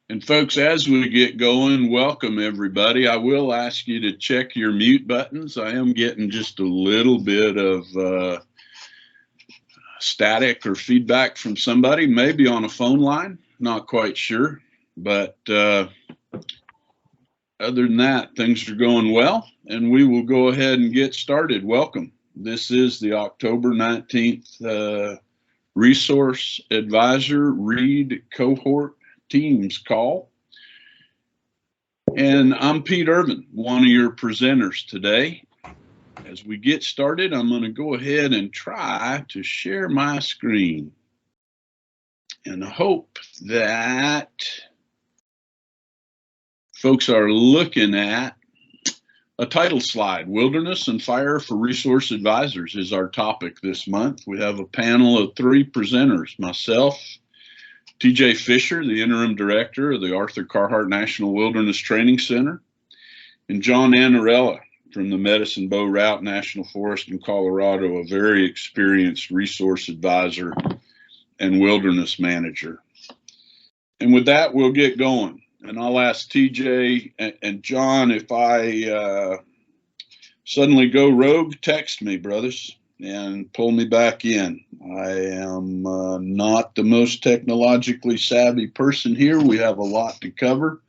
And folks, as we get going, welcome everybody. I will ask you to check your mute buttons. I am getting just a little bit of static or feedback from somebody, maybe on a phone line, not quite sure. But other than that, things are going well, and we will go ahead and get started. Welcome. This is the October 19th Resource Advisor Read Cohort Teams call. And I'm Pete Irvine, one of your presenters today. As we get started, I'm going to go ahead and try to share my screen. And I hope that folks are looking at a title slide. Wilderness and Fire for Resource Advisors is our topic this month. We have a panel of 3 presenters, myself, TJ Fisher, the Interim Director of the Arthur Carhart National Wilderness Training Center, and John Anarella from the Medicine Bow Route National Forest in Colorado, a very experienced resource advisor and wilderness manager. And with that, we'll get going. And I'll ask TJ and John, if I suddenly go rogue, text me, brothers, and pull me back in. I am not the most technologically savvy person here. We have a lot to cover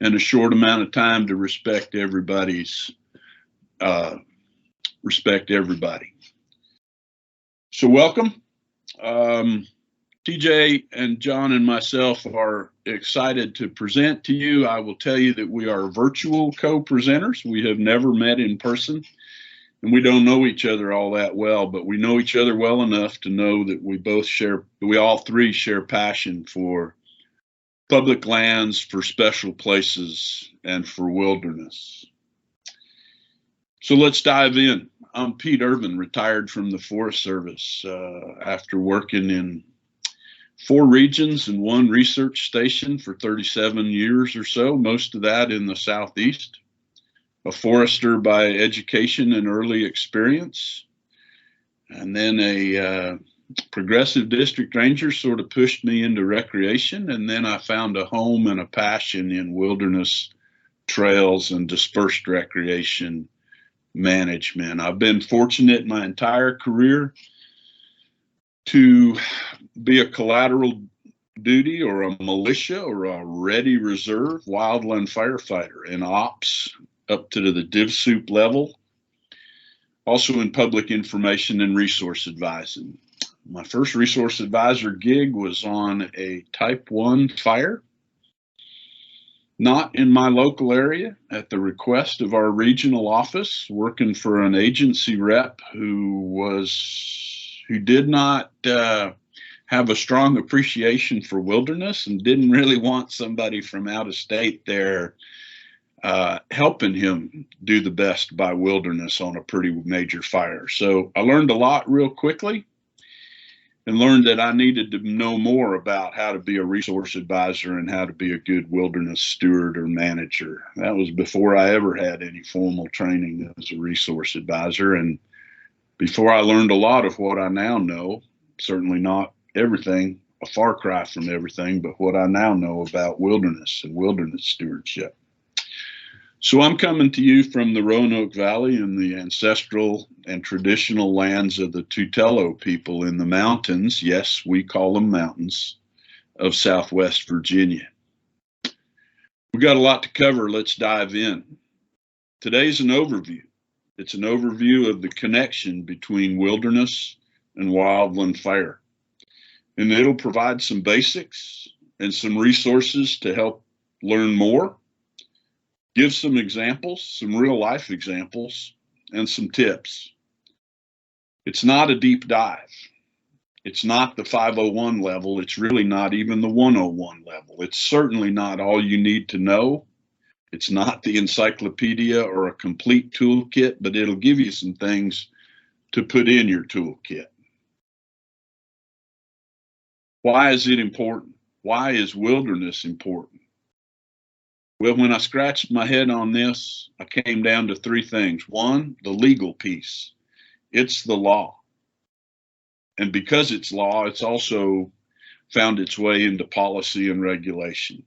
and a short amount of time to respect everybody. So welcome. TJ and John and myself are excited to present to you. I will tell you that we are virtual co-presenters. We have never met in person, and we don't know each other all that well, but we know each other well enough to know that we all three share passion for public lands, for special places, and for wilderness. So let's dive in. I'm Pete Irvine, retired from the Forest Service after working in 4 regions and 1 research station for 37 years or so, most of that in the Southeast. A forester by education and early experience, and then a progressive district ranger sort of pushed me into recreation, and then I found a home and a passion in wilderness trails and dispersed recreation management. I've been fortunate my entire career to be a collateral duty or a militia or a ready reserve wildland firefighter in ops up to the div soup level, also in public information and resource advising. My first resource advisor gig was on a type 1 fire, not in my local area, at the request of our regional office, working for an agency rep who did not have a strong appreciation for wilderness and didn't really want somebody from out of state there helping him do the best by wilderness on a pretty major fire. So I learned a lot real quickly and learned that I needed to know more about how to be a resource advisor and how to be a good wilderness steward or manager. That was before I ever had any formal training as a resource advisor, and before I learned a lot of what I now know, certainly not everything, a far cry from everything, but what I now know about wilderness and wilderness stewardship. So I'm coming to you from the Roanoke Valley and the ancestral and traditional lands of the Tutelo people in the mountains, yes, we call them mountains, of Southwest Virginia. We've got a lot to cover. Let's dive in. Today's an overview. It's an overview of the connection between wilderness and wildland fire. And it'll provide some basics and some resources to help learn more, give some examples, some real life examples, and some tips. It's not a deep dive. It's not the 501 level. It's really not even the 101 level. It's certainly not all you need to know. It's not the encyclopedia or a complete toolkit, but it'll give you some things to put in your toolkit. Why is it important? Why is wilderness important? Well, when I scratched my head on this, I came down to 3 things. 1, the legal piece. It's the law. And because it's law, it's also found its way into policy and regulation.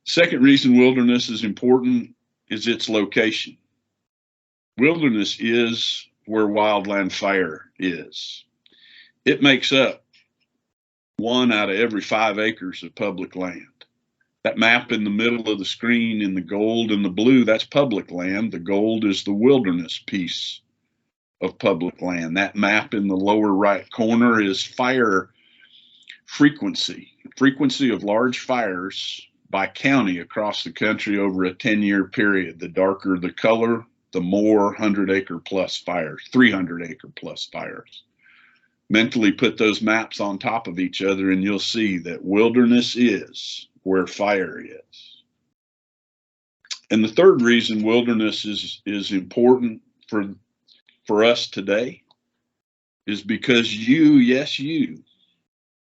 Second reason wilderness is important is its location. Wilderness is where wildland fire is. It makes up 1 out of every 5 acres of public land. That map in the middle of the screen in the gold and the blue, that's public land. The gold is the wilderness piece of public land. That map in the lower right corner is fire frequency of large fires by county across the country over a 10-year period. The darker the color, the more 100-acre plus fires, 300-acre plus fires. Mentally put those maps on top of each other and you'll see that wilderness is where fire is. And the third reason wilderness is important for us today is because yes, you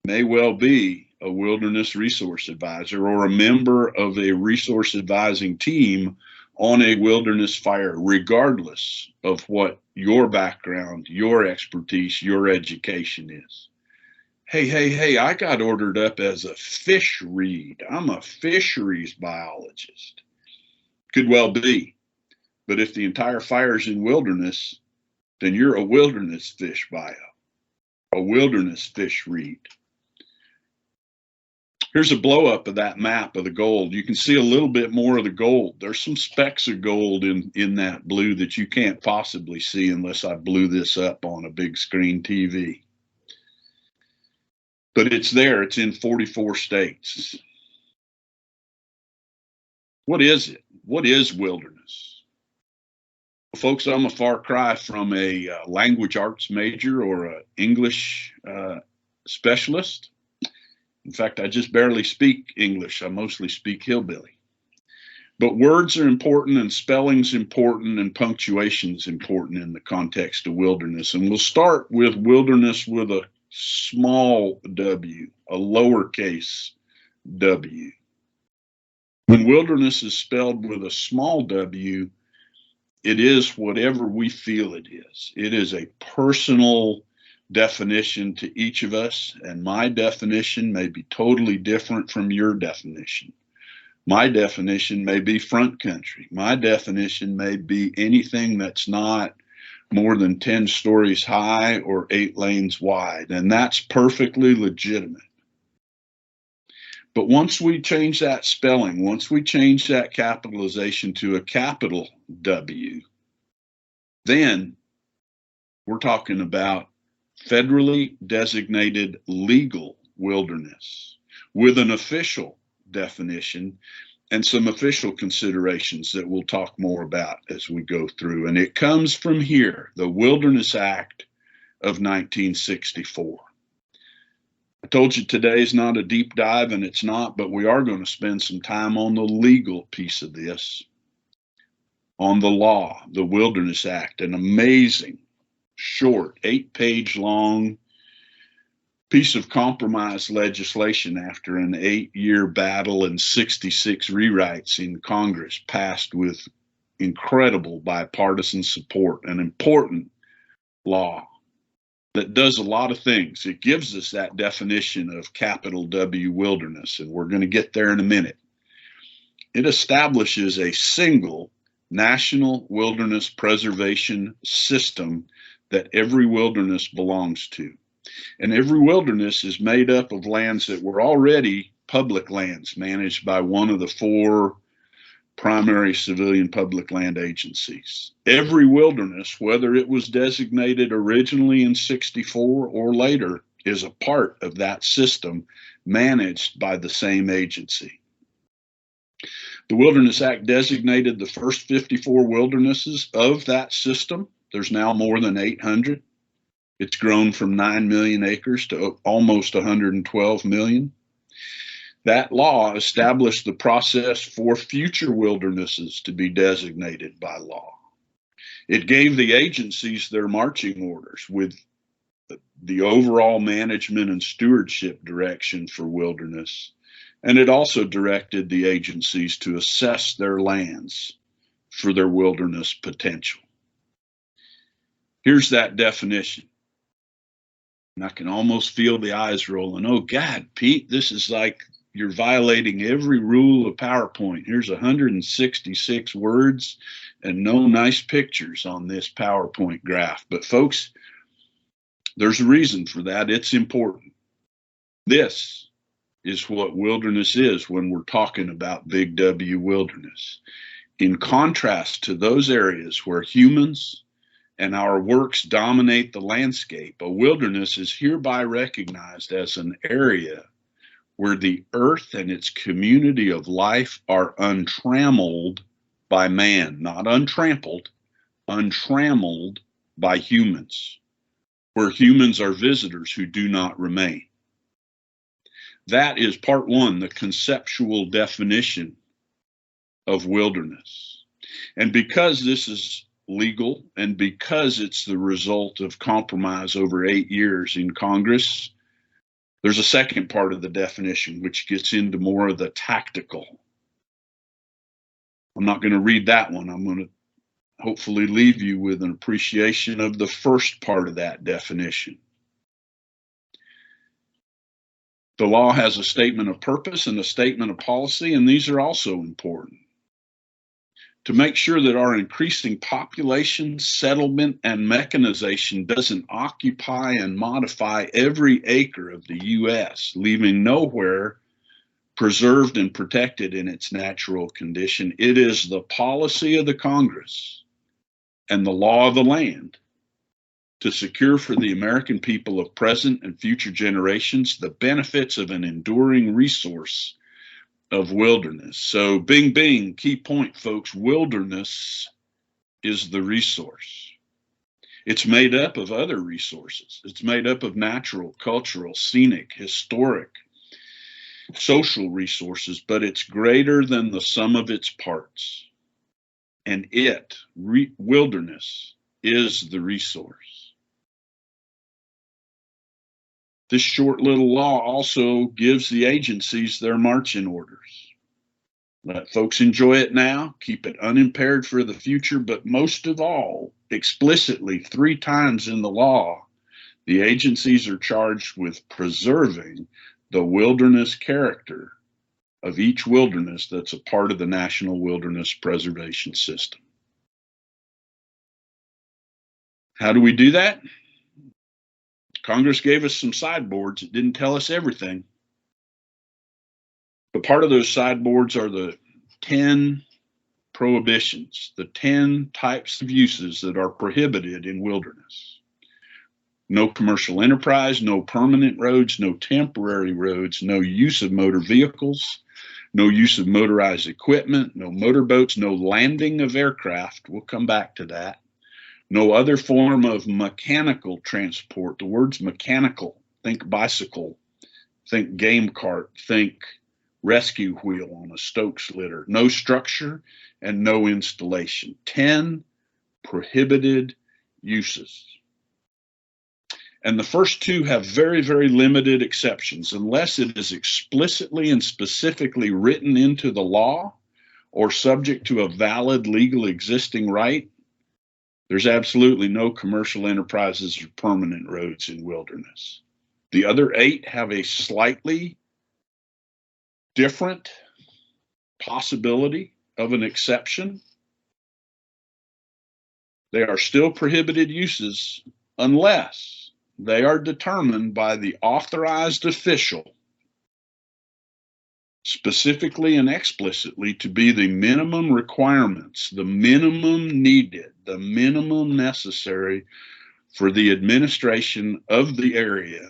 may well be a wilderness resource advisor or a member of a resource advising team on a wilderness fire, regardless of what your background, your expertise, your education is. Hey, I got ordered up as a fish read. I'm a fisheries biologist. Could well be. But if the entire fire's in wilderness, then you're a wilderness fish bio, a wilderness fish read. Here's a blow up of that map of the gold. You can see a little bit more of the gold. There's some specks of gold in that blue that you can't possibly see unless I blew this up on a big screen TV. But it's there. It's in 44 states. What is it? What is wilderness? Well, folks, I'm a far cry from a language arts major or an English specialist. In fact, I just barely speak English. I mostly speak hillbilly. But words are important and spelling's important and punctuation's important in the context of wilderness. And we'll start with wilderness with a small w, a lowercase w. When wilderness is spelled with a small w, it is whatever we feel it is. It is a personal definition to each of us, and my definition may be totally different from your definition. My definition may be front country. My definition may be anything that's not more than 10 stories high or 8 lanes wide, and that's perfectly legitimate. But once we change that spelling, once we change that capitalization to a capital W, then we're talking about federally designated legal wilderness with an official definition and some official considerations that we'll talk more about as we go through. And it comes from here, the Wilderness Act of 1964. I told you today is not a deep dive, and it's not, but we are going to spend some time on the legal piece of this, on the law, the Wilderness Act, an amazing, short, 8-page long piece of compromise legislation after an 8-year battle and 66 rewrites in Congress, passed with incredible bipartisan support, an important law that does a lot of things. It gives us that definition of capital W wilderness, and we're going to get there in a minute. It establishes a single national wilderness preservation system that every wilderness belongs to. And every wilderness is made up of lands that were already public lands managed by one of the 4 primary civilian public land agencies. Every wilderness, whether it was designated originally in 64 or later, is a part of that system managed by the same agency. The Wilderness Act designated the first 54 wildernesses of that system. There's now more than 800. It's grown from 9 million acres to almost 112 million. That law established the process for future wildernesses to be designated by law. It gave the agencies their marching orders with the overall management and stewardship direction for wilderness. And it also directed the agencies to assess their lands for their wilderness potential. Here's that definition. And I can almost feel the eyes rolling. Oh, God, Pete, this is like you're violating every rule of PowerPoint. Here's 166 words and no nice pictures on this PowerPoint graph. But folks, there's a reason for that. It's important. This is what wilderness is when we're talking about Big W wilderness. In contrast to those areas where humans and our works dominate the landscape, a wilderness is hereby recognized as an area where the earth and its community of life are untrammeled by man, not untrampled, untrammeled by humans, where humans are visitors who do not remain. That is part one, the conceptual definition of wilderness. And because this is legal and because it's the result of compromise over 8 years in Congress, there's a second part of the definition which gets into more of the tactical. I'm not going to read that one. I'm going to hopefully leave you with an appreciation of the first part of that definition. The law has a statement of purpose and a statement of policy, and these are also important. To make sure that our increasing population, settlement, and mechanization doesn't occupy and modify every acre of the U.S., leaving nowhere preserved and protected in its natural condition, it is the policy of the Congress and the law of the land to secure for the American people of present and future generations the benefits of an enduring resource of wilderness. So bing, bing, key point, folks, wilderness is the resource. It's made up of other resources. It's made up of natural, cultural, scenic, historic, social resources, but it's greater than the sum of its parts. And wilderness, is the resource. This short little law also gives the agencies their marching orders. Let folks enjoy it now, keep it unimpaired for the future, but most of all, explicitly 3 times in the law, the agencies are charged with preserving the wilderness character of each wilderness that's a part of the National Wilderness Preservation System. How do we do that? Congress gave us some sideboards. It didn't tell us everything. But part of those sideboards are the 10 prohibitions, the 10 types of uses that are prohibited in wilderness. No commercial enterprise, no permanent roads, no temporary roads, no use of motor vehicles, no use of motorized equipment, no motorboats, no landing of aircraft. We'll come back to that. No other form of mechanical transport. The word's mechanical. Think bicycle, think game cart, think rescue wheel on a Stokes litter. No structure and no installation. 10 prohibited uses. And the first 2 have very, very limited exceptions unless it is explicitly and specifically written into the law or subject to a valid legal existing right. There's absolutely no commercial enterprises or permanent roads in wilderness. The other 8 have a slightly different possibility of an exception. They are still prohibited uses unless they are determined by the authorized official specifically and explicitly to be the minimum requirements, the minimum needed, the minimum necessary for the administration of the area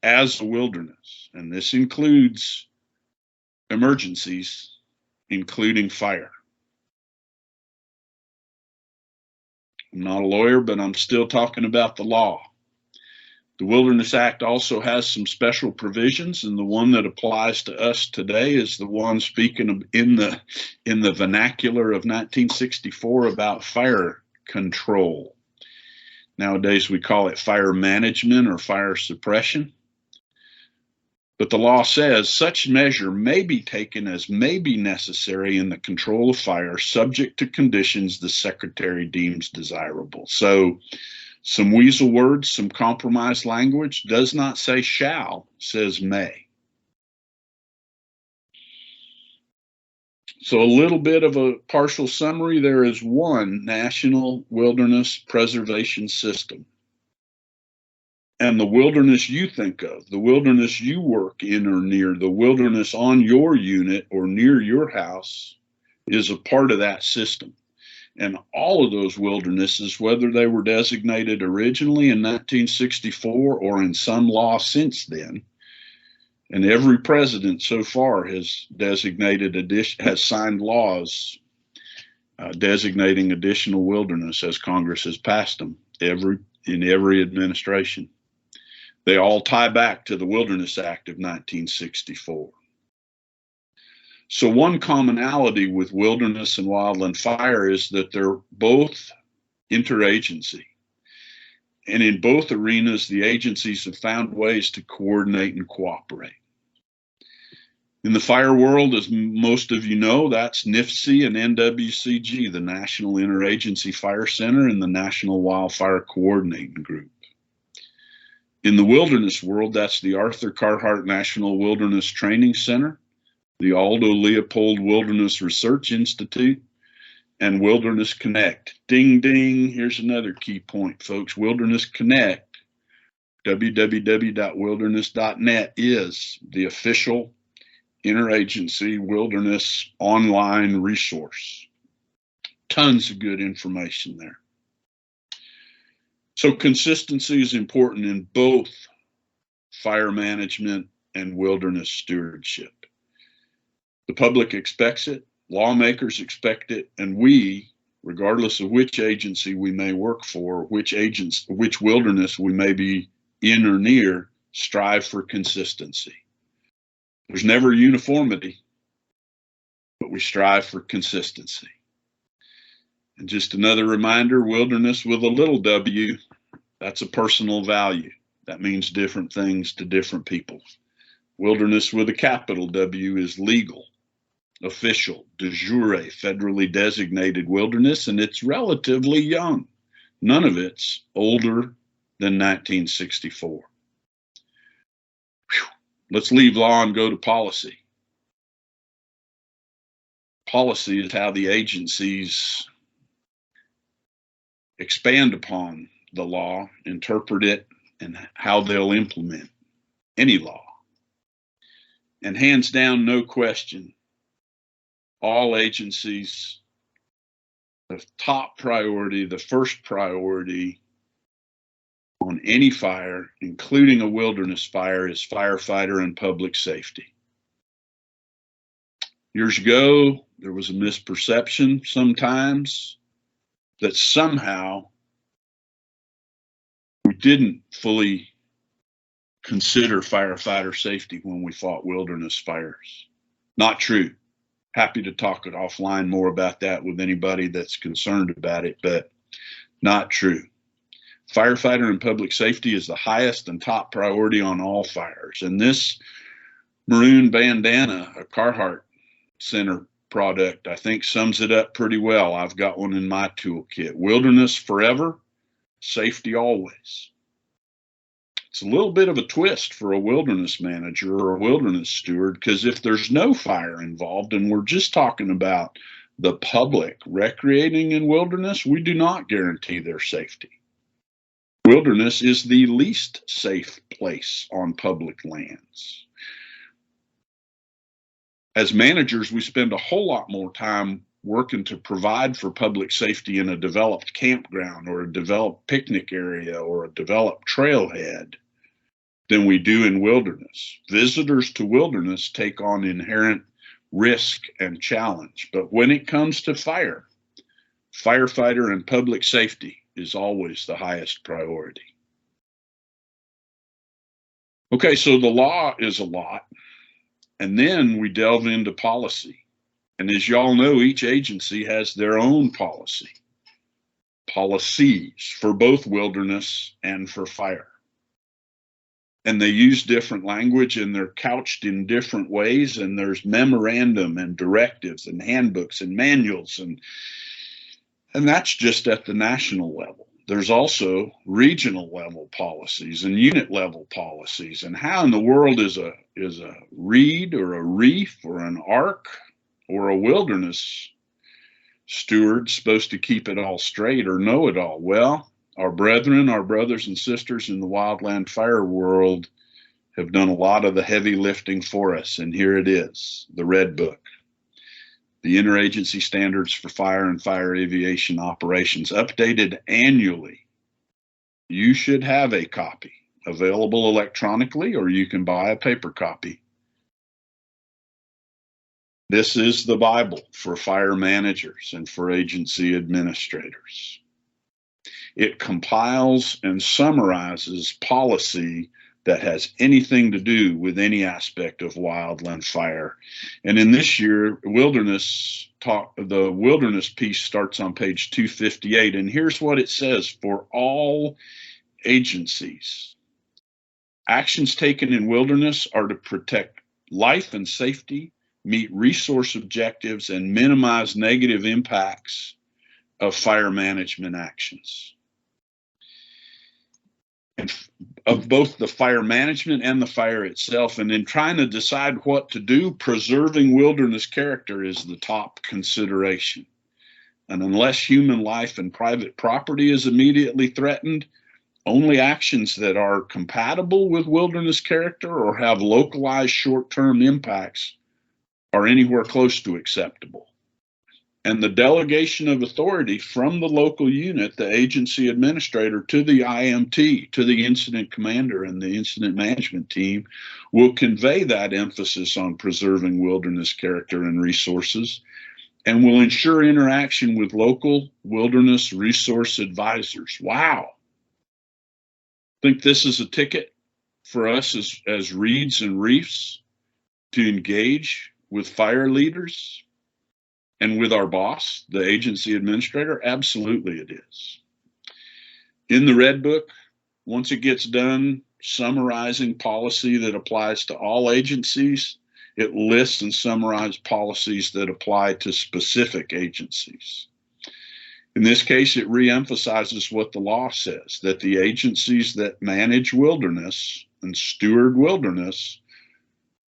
as a wilderness. And this includes emergencies, including fire. I'm not a lawyer, but I'm still talking about the law. The Wilderness Act also has some special provisions, and the one that applies to us today is the one speaking of in the vernacular of 1964 about fire control. Nowadays we call it fire management or fire suppression. But the law says such measure may be taken as may be necessary in the control of fire, subject to conditions the Secretary deems desirable. So some weasel words, some compromise language, does not say shall, says may. So a little bit of a partial summary. There is one national wilderness preservation system. And the wilderness you think of, the wilderness you work in or near, the wilderness on your unit or near your house is a part of that system. And all of those wildernesses, whether they were designated originally in 1964 or in some law since then, and every president so far has has signed laws designating additional wilderness as Congress has passed them in every administration. They all tie back to the Wilderness Act of 1964. So one commonality with wilderness and wildland fire is that they're both interagency. And in both arenas, the agencies have found ways to coordinate and cooperate. In the fire world, as most of you know, that's NIFC and NWCG, the National Interagency Fire Center and the National Wildfire Coordinating Group. In the wilderness world, that's the Arthur Carhart National Wilderness Training Center, the Aldo Leopold Wilderness Research Institute, and Wilderness Connect. Ding, ding. Here's another key point, folks. Wilderness Connect, www.wilderness.net, is the official interagency wilderness online resource. Tons of good information there. So consistency is important in both fire management and wilderness stewardship. The public expects it, lawmakers expect it, and we, regardless of which agency we may work for, which wilderness we may be in or near, strive for consistency. There's never uniformity, but we strive for consistency. And just another reminder, wilderness with a little w, that's a personal value. That means different things to different people. Wilderness with a capital W is legal, official, de jure, federally designated wilderness, and it's relatively young. None of it's older than 1964. Whew. Let's leave law and go to policy. Policy is how the agencies expand upon the law, interpret it, and how they'll implement any law. And hands down, no question, all agencies, the top priority, the first priority on any fire, including a wilderness fire, is firefighter and public safety. Years ago, there was a misperception sometimes that somehow we didn't fully consider firefighter safety when we fought wilderness fires. Not true. Happy to talk it offline more about that with anybody that's concerned about it, but not true. Firefighter and public safety is the highest and top priority on all fires. And this maroon bandana, a Carhart Center product, I think sums it up pretty well. I've got one in my toolkit. Wilderness forever, safety always. It's a little bit of a twist for a wilderness manager or a wilderness steward, because if there's no fire involved and we're just talking about the public recreating in wilderness, we do not guarantee their safety. Wilderness is the least safe place on public lands. As managers, we spend a whole lot more time working to provide for public safety in a developed campground or a developed picnic area or a developed trailhead than we do in wilderness. Visitors to wilderness take on inherent risk and challenge. But when it comes to fire, firefighter and public safety is always the highest priority. Okay, so the law is a lot. And then we delve into policy. And as y'all know, each agency has their own policies for both wilderness and for fire. And they use different language and they're couched in different ways. And there's memorandum and directives and handbooks and manuals. And that's just at the national level. There's also regional level policies and unit level policies. And how in the world is a reed or a reef or an arc or a wilderness steward supposed to keep it all straight or know it all? Well, our brethren, our brothers and sisters in the wildland fire world have done a lot of the heavy lifting for us, and here it is, the Red Book, the Interagency Standards for Fire and Fire Aviation Operations, updated annually. You should have a copy available electronically, or you can buy a paper copy. This is the Bible for fire managers and for agency administrators. It compiles and summarizes policy that has anything to do with any aspect of wildland fire. And in this year, the wilderness piece starts on page 258. And here's what it says for all agencies. Actions taken in wilderness are to protect life and safety, meet resource objectives, and minimize negative impacts of fire management actions. And of both the fire management and the fire itself. And in trying to decide what to do, preserving wilderness character is the top consideration. And unless human life and private property is immediately threatened, only actions that are compatible with wilderness character or have localized short-term impacts are anywhere close to acceptable. And the delegation of authority from the local unit, the agency administrator, to the IMT, to the incident commander and the incident management team, will convey that emphasis on preserving wilderness character and resources, and will ensure interaction with local wilderness resource advisors. Wow. Think this is a ticket for us as reeds and reefs to engage with fire leaders and with our boss, the agency administrator? Absolutely it is. In the Red Book, once it gets done summarizing policy that applies to all agencies, it lists and summarizes policies that apply to specific agencies. In this case, it reemphasizes what the law says, that the agencies that manage wilderness and steward wilderness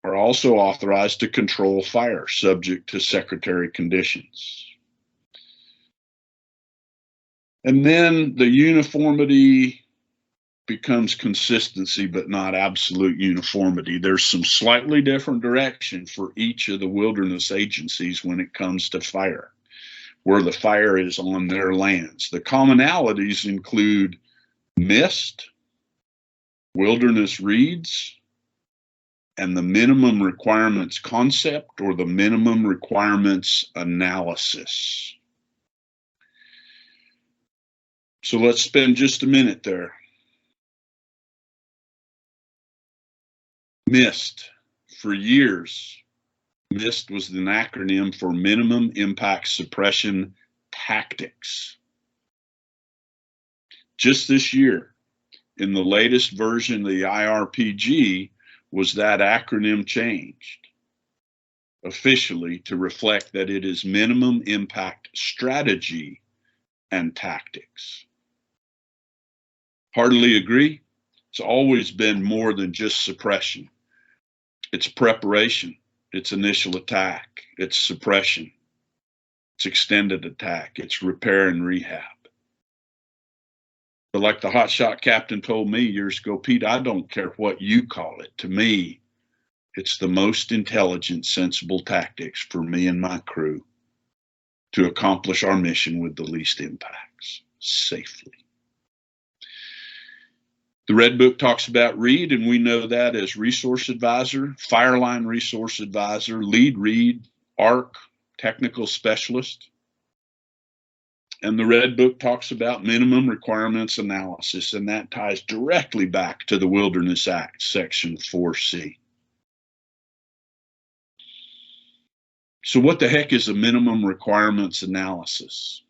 are also authorized to control fire, subject to secretary conditions. And then the uniformity becomes consistency, but not absolute uniformity. There's some slightly different direction for each of the wilderness agencies when it comes to fire, where the fire is on their lands. The commonalities include mist, wilderness reeds, and the minimum requirements concept or the minimum requirements analysis. So let's spend just a minute there. MIST. For years, MIST was an acronym for Minimum Impact Suppression Tactics. Just this year, in the latest version of the IRPG, was that acronym changed officially to reflect that it is Minimum Impact Strategy and Tactics. Heartily agree. It's always been more than just suppression. It's preparation, it's initial attack, it's suppression, it's extended attack, it's repair and rehab. But like the hotshot captain told me years ago, Pete, I don't care what you call it. To me, it's the most intelligent, sensible tactics for me and my crew to accomplish our mission with the least impacts safely. The Red Book talks about READ, and we know that as resource advisor, fireline resource advisor, lead READ, ARC, technical specialist. And the Red Book talks about minimum requirements analysis, and that ties directly back to the Wilderness Act, Section 4C. So what the heck is a minimum requirements analysis?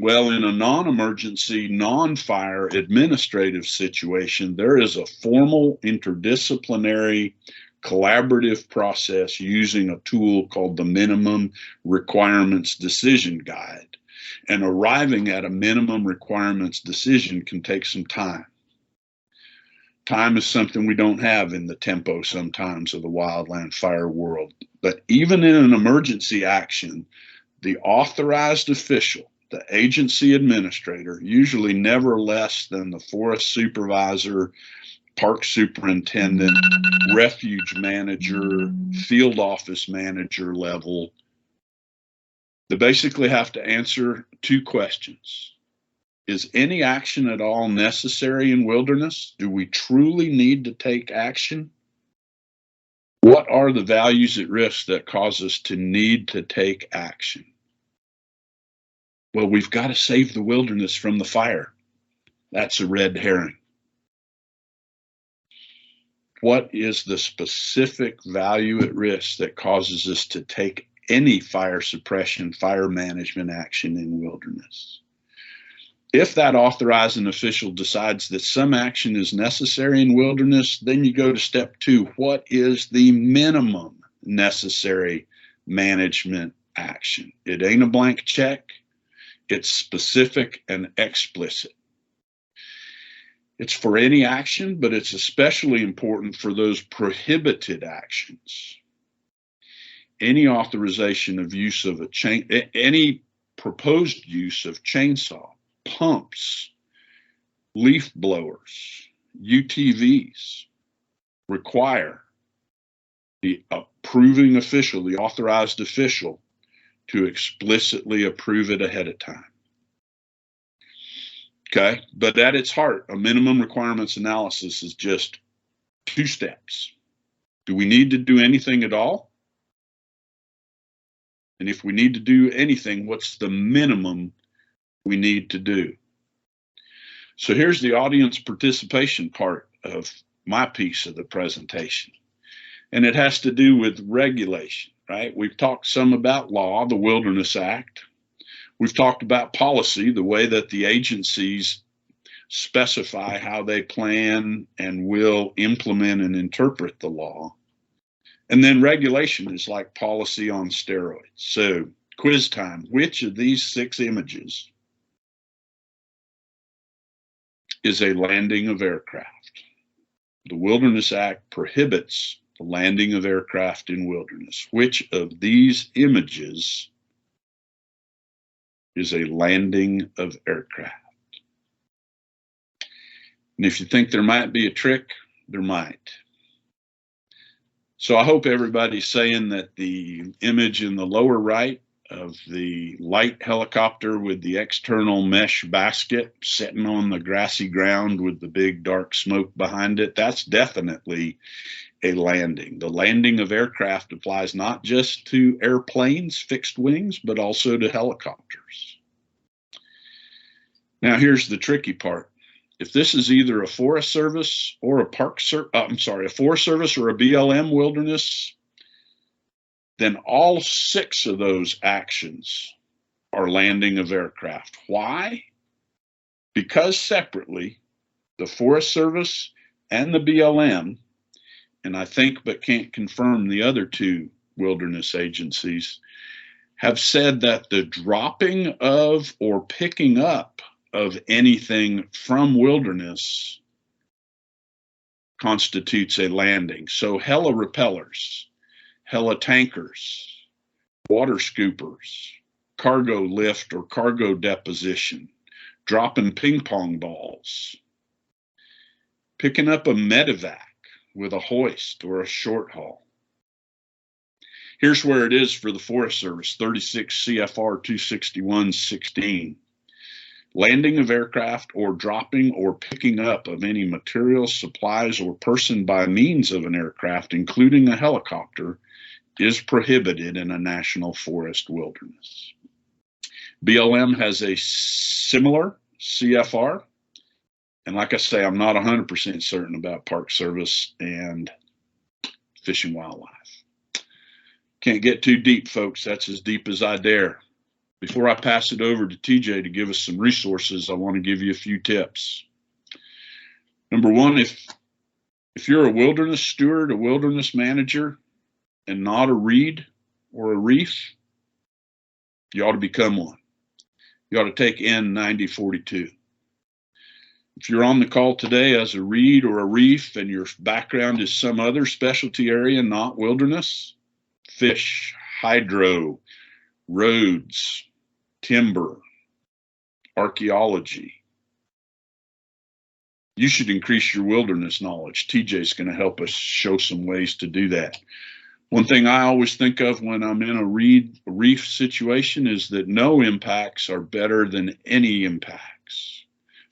Well, in a non-emergency, non-fire administrative situation, there is a formal interdisciplinary collaborative process using a tool called the Minimum Requirements Decision Guide. And arriving at a minimum requirements decision can take some time. Time is something we don't have in the tempo sometimes of the wildland fire world. But even in an emergency action, the authorized official, the agency administrator, usually never less than the forest supervisor, park superintendent, refuge manager, field office manager level, they basically have to answer two questions. Is any action at all necessary in wilderness? Do we truly need to take action? What are the values at risk that cause us to need to take action? Well, we've got to save the wilderness from the fire. That's a red herring. What is the specific value at risk that causes us to take any fire suppression, fire management action in wilderness? If that authorizing official decides that some action is necessary in wilderness, then you go to step 2. What is the minimum necessary management action? It ain't a blank check. It's specific and explicit. It's for any action, but it's especially important for those prohibited actions. Any authorization of use of any proposed use of chainsaw, pumps, leaf blowers, UTVs require the approving official, the authorized official, to explicitly approve it ahead of time. Okay, but at its heart, a minimum requirements analysis is just 2 steps. Do we need to do anything at all? And if we need to do anything, what's the minimum we need to do? So here's the audience participation part of my piece of the presentation. And it has to do with regulation, right? We've talked some about law, the Wilderness Act. We've talked about policy, the way that the agencies specify how they plan and will implement and interpret the law. And then regulation is like policy on steroids. So quiz time, which of these 6 images is a landing of aircraft? The Wilderness Act prohibits the landing of aircraft in wilderness. Which of these images is a landing of aircraft? And if you think there might be a trick, there might. So I hope everybody's saying that the image in the lower right of the light helicopter with the external mesh basket sitting on the grassy ground with the big dark smoke behind it, that's definitely a landing. The landing of aircraft applies not just to airplanes, fixed wings, but also to helicopters. Now here's the tricky part. If this is either a Forest Service or a a Forest Service or a BLM wilderness, then all 6 of those actions are landing of aircraft. Why? Because separately, the Forest Service and the BLM, and I think but can't confirm the other 2 wilderness agencies, have said that the dropping of or picking up of anything from wilderness constitutes a landing. So heli repellers, heli tankers, water scoopers, cargo lift or cargo deposition, dropping ping pong balls, picking up a medevac with a hoist or a short haul. Here's where it is for the Forest Service, 36 CFR 261-16. Landing of aircraft or dropping or picking up of any materials, supplies, or person by means of an aircraft, including a helicopter, is prohibited in a national forest wilderness. BLM has a similar CFR. And like I say, I'm not 100% certain about Park Service and Fish and Wildlife. Can't get too deep, folks. That's as deep as I dare. Before I pass it over to TJ to give us some resources, I want to give you a few tips. Number 1, if you're a wilderness steward, a wilderness manager, and not a READ or a reef, you ought to become one. You ought to take N9042. If you're on the call today as a reed or a reef and your background is some other specialty area, not wilderness, fish, hydro, roads, timber, archaeology, you should increase your wilderness knowledge. TJ's going to help us show some ways to do that. One thing I always think of when I'm in a reef situation is that no impacts are better than any impacts.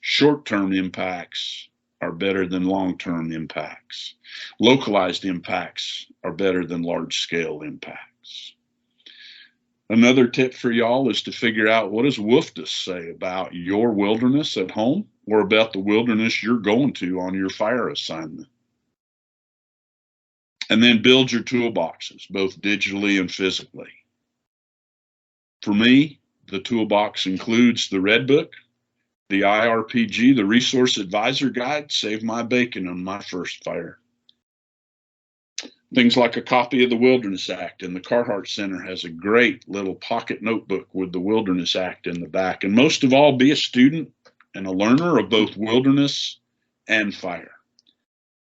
Short-term impacts are better than long-term impacts. Localized impacts are better than large-scale impacts. Another tip for y'all is to figure out, what does WFDS say about your wilderness at home or about the wilderness you're going to on your fire assignment? And then build your toolboxes, both digitally and physically. For me, the toolbox includes the Red Book, the IRPG, the Resource Advisor Guide, saved my bacon on my first fire. Things like a copy of the Wilderness Act, and the Carhart Center has a great little pocket notebook with the Wilderness Act in the back. And most of all, be a student and a learner of both wilderness and fire.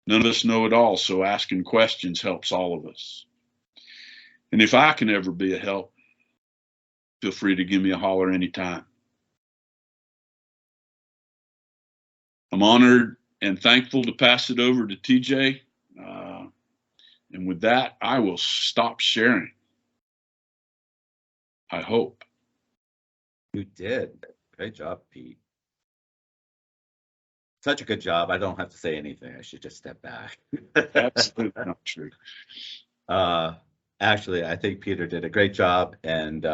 None of us know it all, so asking questions helps all of us. And if I can ever be a help, feel free to give me a holler anytime. I'm honored and thankful to pass it over to TJ. And with that, I will stop sharing. I hope. You did. Great job, Pete. Such a good job. I don't have to say anything. I should just step back. Absolutely not true. Actually, I think Peter did a great job. And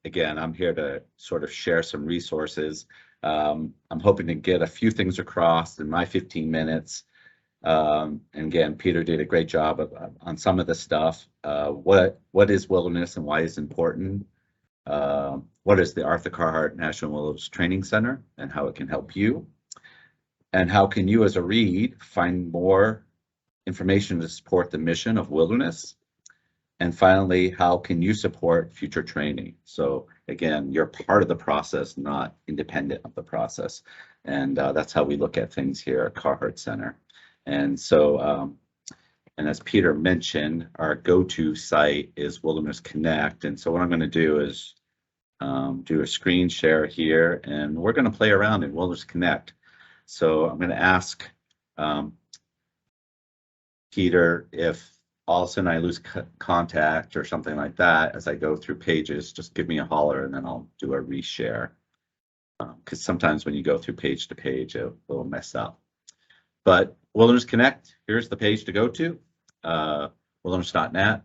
again, I'm here to sort of share some resources. I'm hoping to get a few things across in my 15 minutes. And again, Peter did a great job on some of the stuff. What is wilderness and why it's important? What is the Arthur Carhart National Wilderness Training Center and how it can help you? And how can you as a reed find more information to support the mission of wilderness? And finally, how can you support future training? So again, you're part of the process, not independent of the process. And that's how we look at things here at Carhart Center. And so, and as Peter mentioned, our go-to site is Wilderness Connect. And so what I'm going to do is do a screen share here, and we're going to play around in Wilderness Connect. So I'm going to ask Peter, if all of a sudden I lose contact or something like that as I go through pages, just give me a holler and then I'll do a reshare. Because sometimes when you go through page to page, it will mess up. But Wilderness Connect, here's the page to go to, wilderness.net.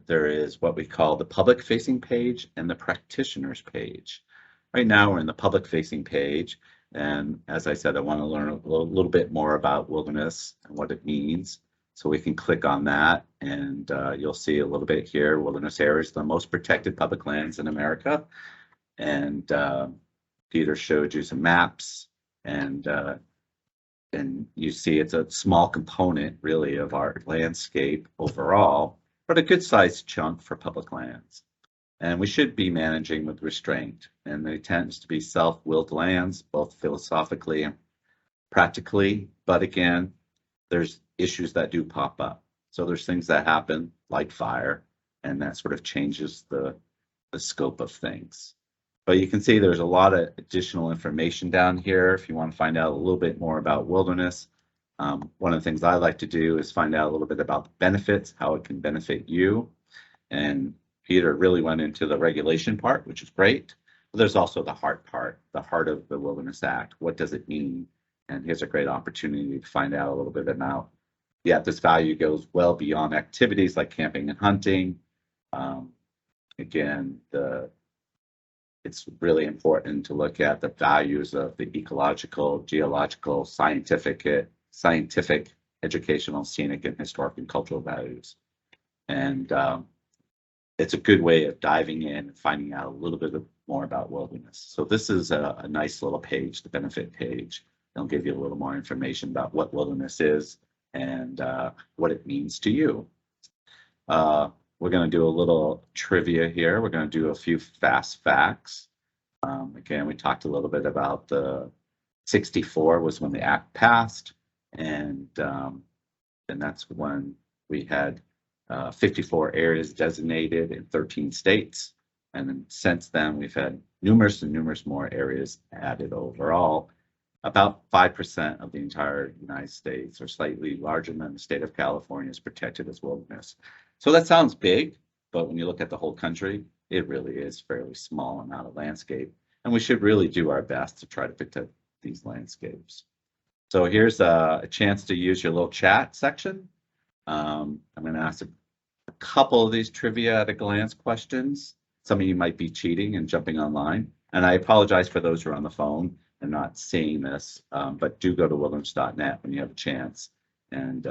There is what we call the public-facing page and the practitioners page. Right now we're in the public-facing page. And as I said, I want to learn a little bit more about wilderness and what it means. So we can click on that, and you'll see a little bit here. Wilderness areas, the most protected public lands in America. And Peter showed you some maps, and you see it's a small component really of our landscape overall, but a good sized chunk for public lands. And we should be managing with restraint. And they tends to be self-willed lands, both philosophically and practically. But again, there's issues that do pop up. So there's things that happen like fire, and that sort of changes the scope of things. But you can see there's a lot of additional information down here if you want to find out a little bit more about wilderness. One of the things I like to do is find out a little bit about the benefits, how it can benefit you. And Peter really went into the regulation part, which is great. But there's also the heart part, the heart of the Wilderness Act. What does it mean? And here's a great opportunity to find out a little bit about, this value goes well beyond activities like camping and hunting. Again, it's really important to look at the values of the ecological, geological, scientific, educational, scenic, and historic and cultural values. And it's a good way of diving in and finding out a little bit more about wilderness. So this is a nice little page, the benefit page. It'll give you a little more information about what wilderness is and what it means to you. We're going to do a little trivia here. We're going to do a few fast facts. Again, we talked a little bit about the 64 was when the act passed, and that's when we had 54 areas designated in 13 states. And then since then, we've had numerous and numerous more areas added overall. About 5% of the entire United States, or slightly larger than the state of California, is protected as wilderness. So that sounds big, but when you look at the whole country, it really is fairly small amount of landscape. And we should really do our best to try to protect these landscapes. So here's a chance to use your little chat section. I'm going to ask a couple of these trivia at a glance questions. Some of you might be cheating and jumping online. And I apologize for those who are on the phone and not seeing this, but do go to wilderness.net when you have a chance, and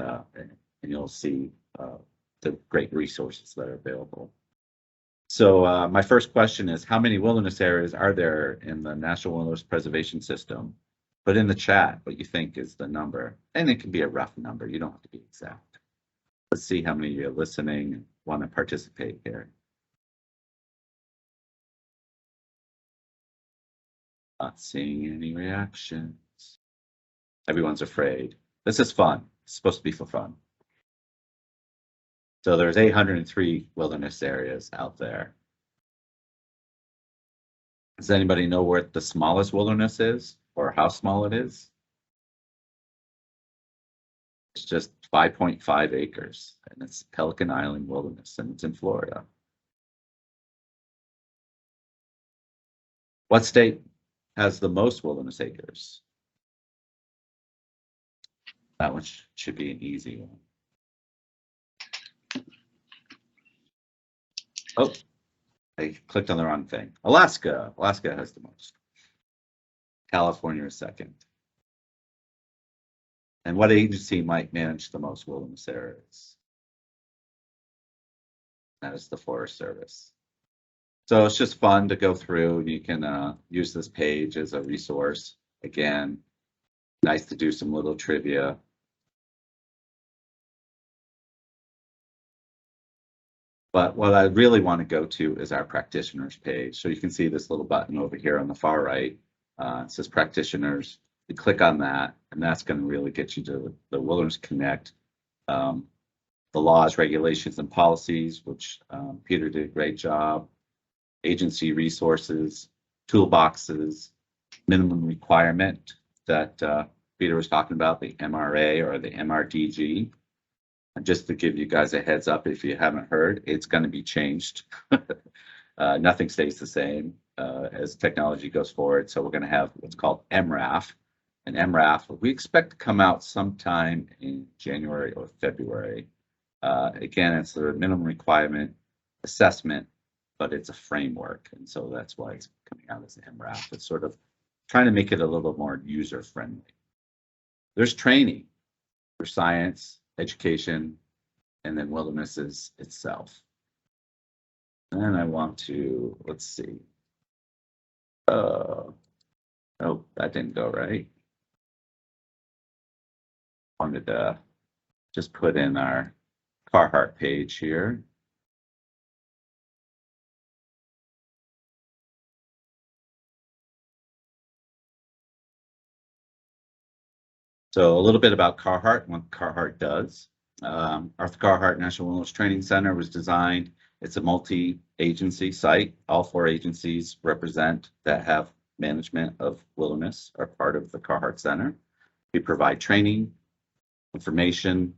you'll see the great resources that are available. So my first question is, how many wilderness areas are there in the National Wilderness Preservation System? Put in the chat what you think is the number, and it can be a rough number. You don't have to be exact. Let's see how many of you are listening and want to participate here. Not seeing any reactions. Everyone's afraid. This is fun. It's supposed to be for fun. So there's 803 wilderness areas out there. Does anybody know where the smallest wilderness is, or how small it is? It's just 5.5 acres, and it's Pelican Island Wilderness, and it's in Florida. What state has the most wilderness acres? That one should be an easy one. Oh, I clicked on the wrong thing. Alaska. Alaska has the most. California is second. And what agency might manage the most wilderness areas? That is the Forest Service. So it's just fun to go through, and you can use this page as a resource. Again, nice to do some little trivia. But what I really want to go to is our practitioners page. So you can see this little button over here on the far right. It says practitioners. You click on that, and that's going to really get you to the Wilderness Connect, the laws, regulations, and policies, which Peter did a great job. Agency resources, toolboxes, minimum requirement that Peter was talking about, the MRA or the MRDG. And just to give you guys a heads up, if you haven't heard, it's going to be changed. Nothing stays the same as technology goes forward. So we're going to have what's called MRAF. And MRAF, we expect to come out sometime in January or February. Again, it's the minimum requirement assessment, but it's a framework. And so that's why it's coming out as MRAF. It's sort of trying to make it a little more user-friendly. There's training for science, education, and then wildernesses itself. And I want to, let's see. Oh, that didn't go right. Wanted to just put in our Carhart page here. So a little bit about Carhart and what Carhart does. Arthur Carhart National Wilderness Training Center was designed. It's a multi-agency site. All 4 agencies represent that have management of wilderness are part of the Carhart Center. We provide training, information,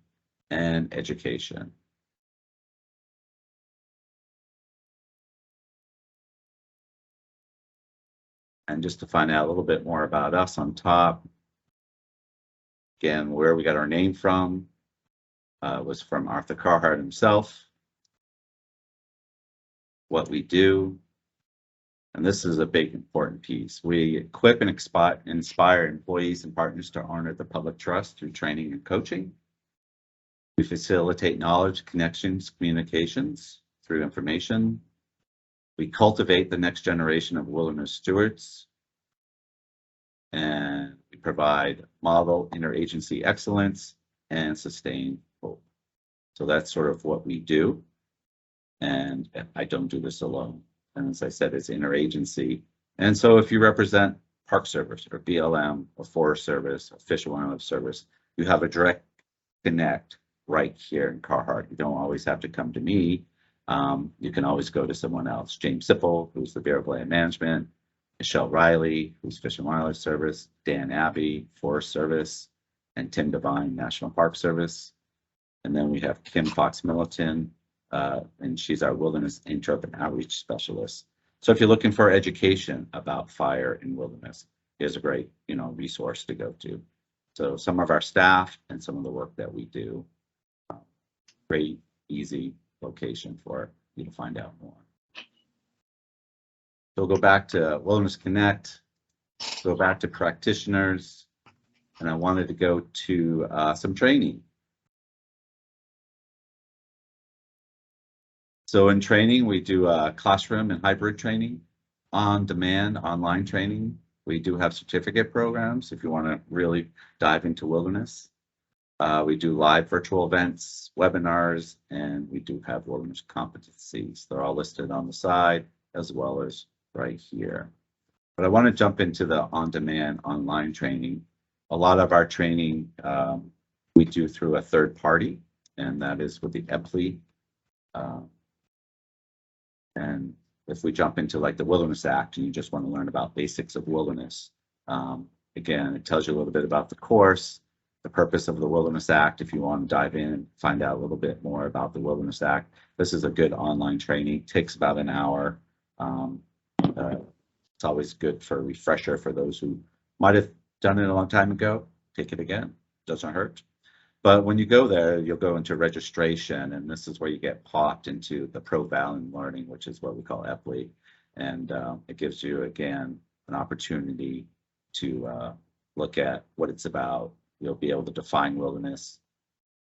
and education. And just to find out a little bit more about us on top, again, where we got our name from was from Arthur Carhart himself. What we do, and this is a big important piece. We equip and inspire employees and partners to honor the public trust through training and coaching. We facilitate knowledge, connections, communications through information. We cultivate the next generation of wilderness stewards. And we provide model interagency excellence and sustain hope. So that's sort of what we do. And I don't do this alone. And as I said, it's interagency. And so if you represent Park Service or BLM or Forest Service or Fish and Wildlife Service, you have a direct connect right here in Carhart. You don't always have to come to me. You can always go to someone else. James Sipple, who's the Bureau of Land Management, Michelle Riley, who's Fish and Wildlife Service, Dan Abbey, Forest Service, and Tim Devine, National Park Service. And then we have Kim Fox Milliton, and she's our Wilderness Interrupt and Outreach Specialist. So if you're looking for education about fire in wilderness, here's a great, resource to go to. So some of our staff and some of the work that we do, great, easy location for you to find out more. So we'll go back to Wilderness Connect, go back to practitioners, and I wanted to go to some training. So in training, we do classroom and hybrid training, on-demand online training. We do have certificate programs if you want to really dive into wilderness. We do live virtual events, webinars, and we do have wilderness competencies. They're all listed on the side as well as right here. But I want to jump into the on-demand online training. A lot of our training we do through a third party, and that is with the EPLI. And if we jump into like the Wilderness Act and you just want to learn about basics of wilderness, again, it tells you a little bit about the course, the purpose of the Wilderness Act. If you want to dive in and find out a little bit more about the Wilderness Act, this is a good online training. It takes about an hour. It's always good for a refresher for those who might have done it a long time ago. Take it again, doesn't hurt. But when you go there, you'll go into registration, and this is where you get popped into the profiling learning, which is what we call EPLI. And it gives you, again, an opportunity to look at what it's about. You'll be able to define wilderness,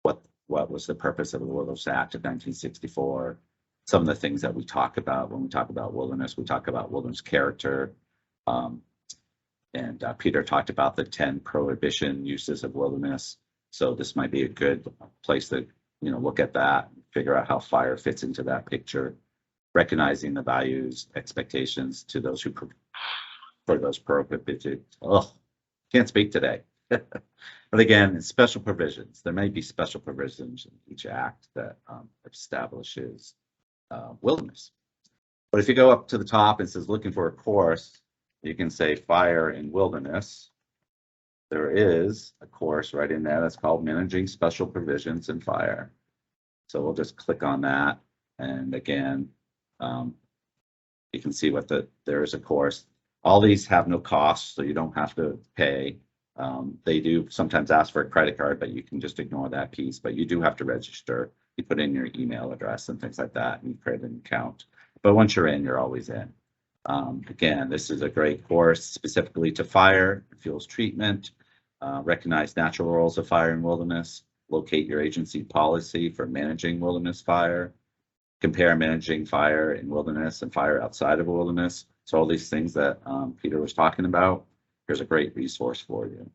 what was the purpose of the Wilderness Act of 1964, some of the things that we talk about when we talk about wilderness. We talk about wilderness character, and Peter talked about the 10 prohibition uses of wilderness. So this might be a good place to look at that, figure out how fire fits into that picture, recognizing the values, expectations to those who for those prohibited. Oh, can't speak today. But again, it's special provisions. There may be special provisions in each act that establishes wilderness. But if you go up to the top, it says looking for a course, you can say fire in wilderness. There is a course right in there that's called Managing Special Provisions in Fire. So we'll just click on that. And again, you can see there is a course. All these have no cost, so you don't have to pay. They do sometimes ask for a credit card, but you can just ignore that piece. But you do have to register. You put in your email address and things like that, and you create an account. But once you're in, you're always in. Again, this is a great course specifically to fire, fuels treatment, recognize natural roles of fire in wilderness, locate your agency policy for managing wilderness fire, compare managing fire in wilderness and fire outside of wilderness. So all these things that Peter was talking about, here's a great resource for you.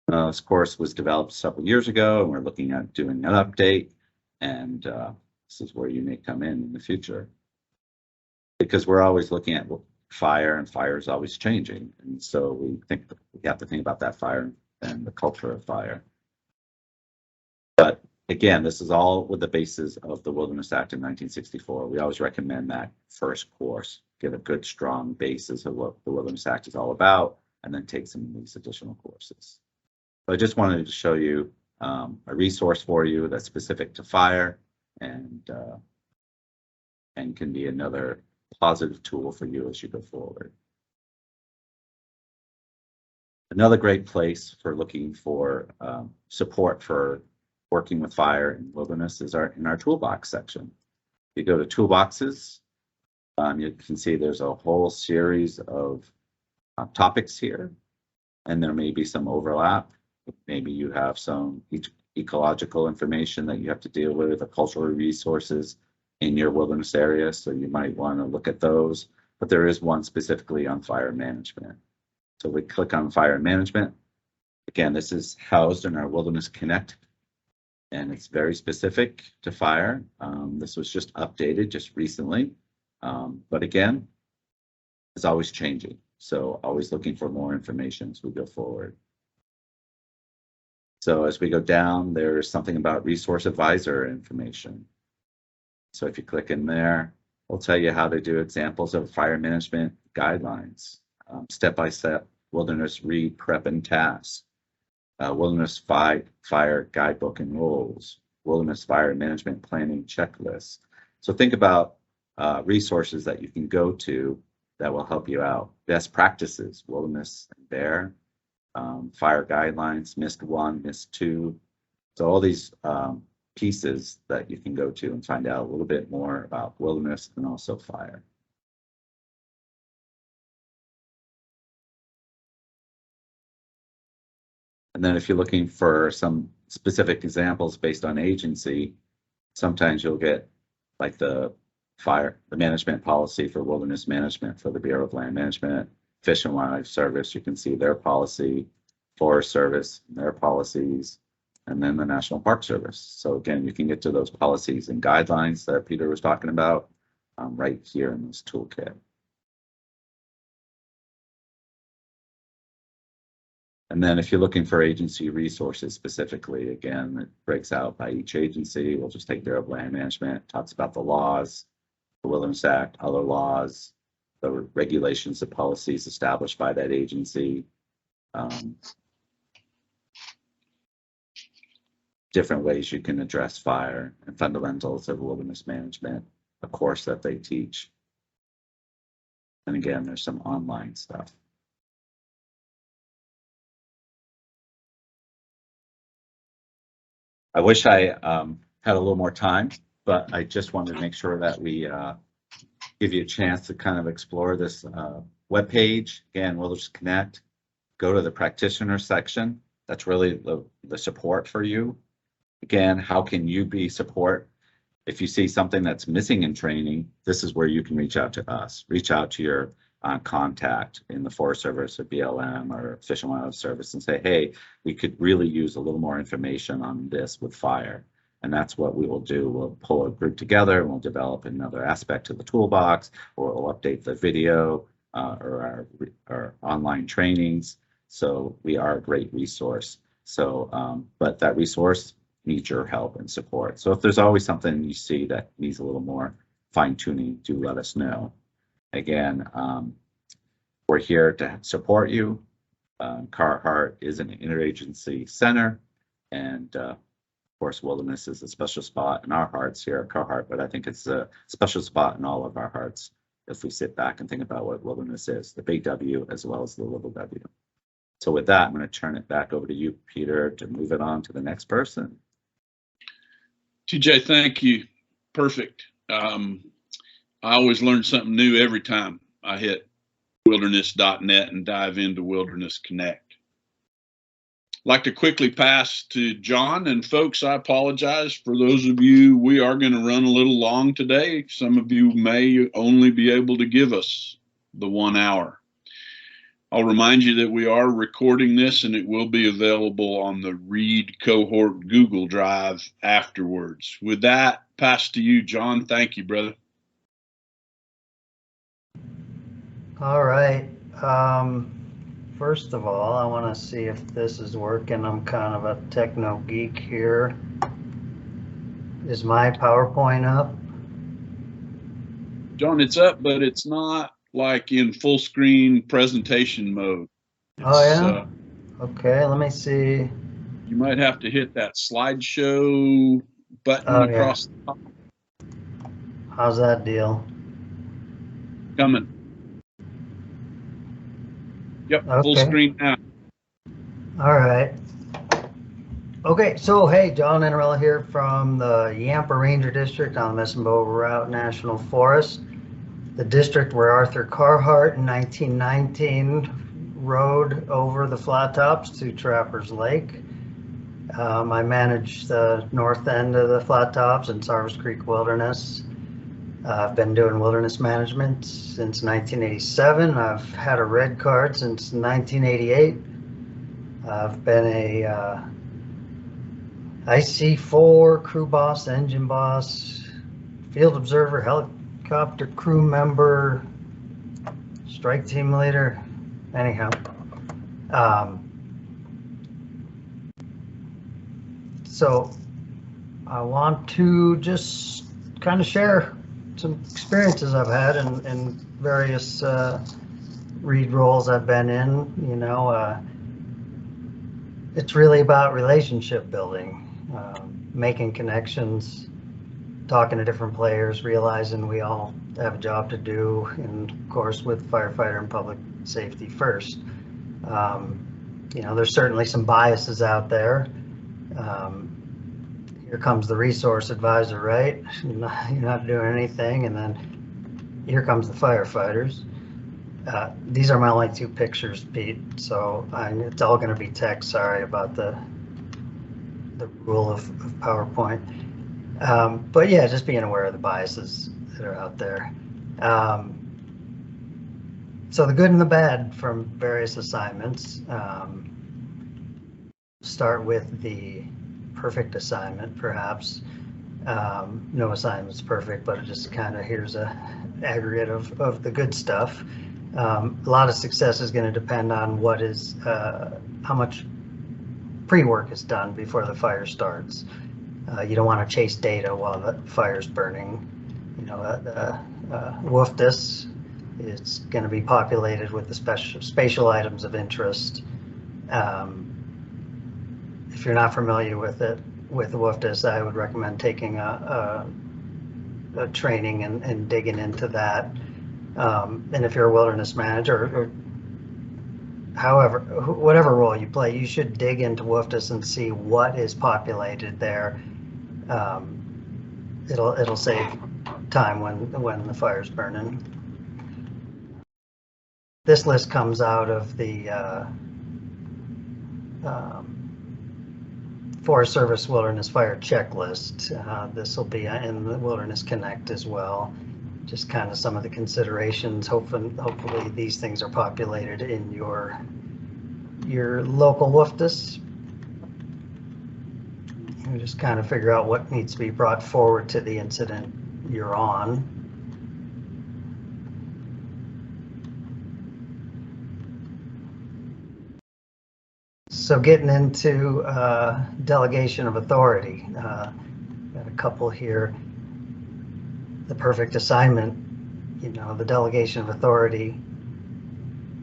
This course was developed several years ago, and we're looking at doing an update, and this is where you may come in the future. Because we're always looking at fire, and fire is always changing. And so we have to think about that fire and the culture of fire. But again, this is all with the basis of the Wilderness Act in 1964. We always recommend that first course, get a good, strong basis of what the Wilderness Act is all about, and then take some of these additional courses. So I just wanted to show you a resource for you that's specific to fire and can be another positive tool for you as you go forward. Another great place for looking for support for working with fire in wilderness is in our toolbox section. If you go to toolboxes, you can see there's a whole series of topics here, and there may be some overlap. Maybe you have some ecological information that you have to deal with, or cultural resources in your wilderness area, so you might want to look at those. But there is one specifically on fire management. So we click on fire management. Again, this is housed in our Wilderness Connect, and it's very specific to fire. This was just updated just recently, but again, it's always changing. So always looking for more information as we go forward. So as we go down, there's something about resource advisor information. So if you click in there, we'll tell you how to do examples of fire management guidelines, step-by-step wilderness read, prep, and tasks, wilderness fire guidebook and rules, wilderness fire management planning checklist. So think about resources that you can go to that will help you out. Best practices, wilderness and bear, fire guidelines, MIST 1, MIST 2. So all these pieces that you can go to and find out a little bit more about wilderness and also fire. And then if you're looking for some specific examples based on agency, sometimes you'll get like the management policy for wilderness management for the Bureau of Land Management, Fish and Wildlife Service. You can see their policy, Forest Service, their policies, and then the National Park Service. So again, you can get to those policies and guidelines that Peter was talking about right here in this toolkit. And then if you're looking for agency resources specifically, again, it breaks out by each agency. We'll just take Bureau of Land Management, talks about the laws, the Wilderness Act, other laws, the regulations, the policies established by that agency, different ways you can address fire and fundamentals of wilderness management, a course that they teach. And again, there's some online stuff. I wish I had a little more time, but I just wanted to make sure that we give you a chance to kind of explore this webpage. Again, Wilderness Connect, go to the practitioner section. That's really the support for you. Again, how can you be support? If you see something that's missing in training, this is where you can reach out to us. Reach out to your contact in the Forest Service or BLM or Fish and Wildlife Service and say, hey, we could really use a little more information on this with fire. And that's what we will do. We'll pull a group together and we'll develop another aspect to the toolbox, or we'll update the video or our online trainings. So we are a great resource. So, but that resource needs your help and support. So if there's always something you see that needs a little more fine tuning, do let us know. Again, we're here to support you. Carhart is an interagency center, and of course, wilderness is a special spot in our hearts here at Carhart, but I think it's a special spot in all of our hearts if we sit back and think about what wilderness is, the big W as well as the little w. So with that, I'm going to turn it back over to you, Peter, to move it on to the next person. TJ, thank you. Perfect. I always learn something new every time I hit wilderness.net and dive into Wilderness Connect. I'd like to quickly pass to John, and folks, I apologize for those of you, we are going to run a little long today. Some of you may only be able to give us the 1 hour. I'll remind you that we are recording this and it will be available on the Read Cohort Google Drive afterwards. With that, pass to you, John. Thank you, brother. All right. First of all, I want to see if this is working. I'm kind of a techno geek here. Is my PowerPoint up? John, it's up, but it's not like in full screen presentation mode. Oh yeah? Okay, let me see. You might have to hit that slideshow button across the top. How's that deal? Coming. Yep, okay. Full screen now. All right. Okay, so hey, John Anarella here from the Yampa Ranger District on the Messenbow Route National Forest, the district where Arthur Carhart in 1919 rode over the flat tops to Trappers Lake. I manage the north end of the flat tops in Sarvis Creek Wilderness. I've been doing wilderness management since 1987. I've had a red card since 1988. I've been a IC4 crew boss, engine boss, field observer, helicopter crew member, strike team leader, anyhow, so I want to just kind of share some experiences I've had in various read roles I've been in. You know, it's really about relationship building, making connections, talking to different players, realizing we all have a job to do, and of course with firefighter and public safety first. You know, there's certainly some biases out there. Here comes the resource advisor, right? You're not doing anything, and then here comes the firefighters. These are my only 2 pictures, Pete, so it's all going to be text. Sorry about the rule of PowerPoint. But yeah, just being aware of the biases that are out there. So the good and the bad from various assignments. Start with the perfect assignment, perhaps. No assignment's perfect, but it just kind of, here's a aggregate of the good stuff. A lot of success is going to depend on what is, how much pre-work is done before the fire starts. You don't want to chase data while the fire's burning. You know, WFDS is going to be populated with the spatial items of interest. If you're not familiar with it, with WFDS, I would recommend taking a training and digging into that. And if you're a wilderness manager, or however, whatever role you play, you should dig into WFDS and see what is populated there. It'll save time when the fire's burning. This list comes out of the Forest Service Wilderness Fire Checklist. This will be in the Wilderness Connect as well. Just kind of some of the considerations. Hopefully these things are populated in your local WFDS. You just kind of figure out what needs to be brought forward to the incident you're on. So getting into delegation of authority, got a couple here. The perfect assignment, you know, the delegation of authority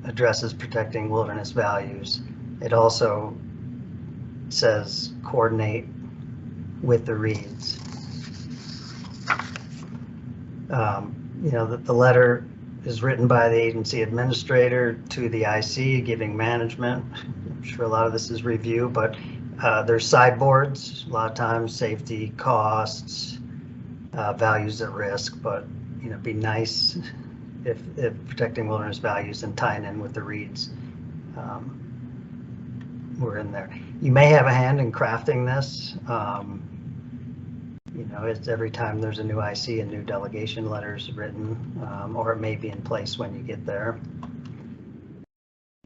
addresses protecting wilderness values. It also says coordinate with the reads. You know, the letter is written by the agency administrator to the IC, giving management. I'm sure a lot of this is review, but there's sideboards, a lot of times safety, costs, values at risk, but you know, be nice if protecting wilderness values and tying in with the reads. We're in there. You may have a hand in crafting this. You know, it's every time there's a new IC, a new delegation letter's written, or it may be in place when you get there.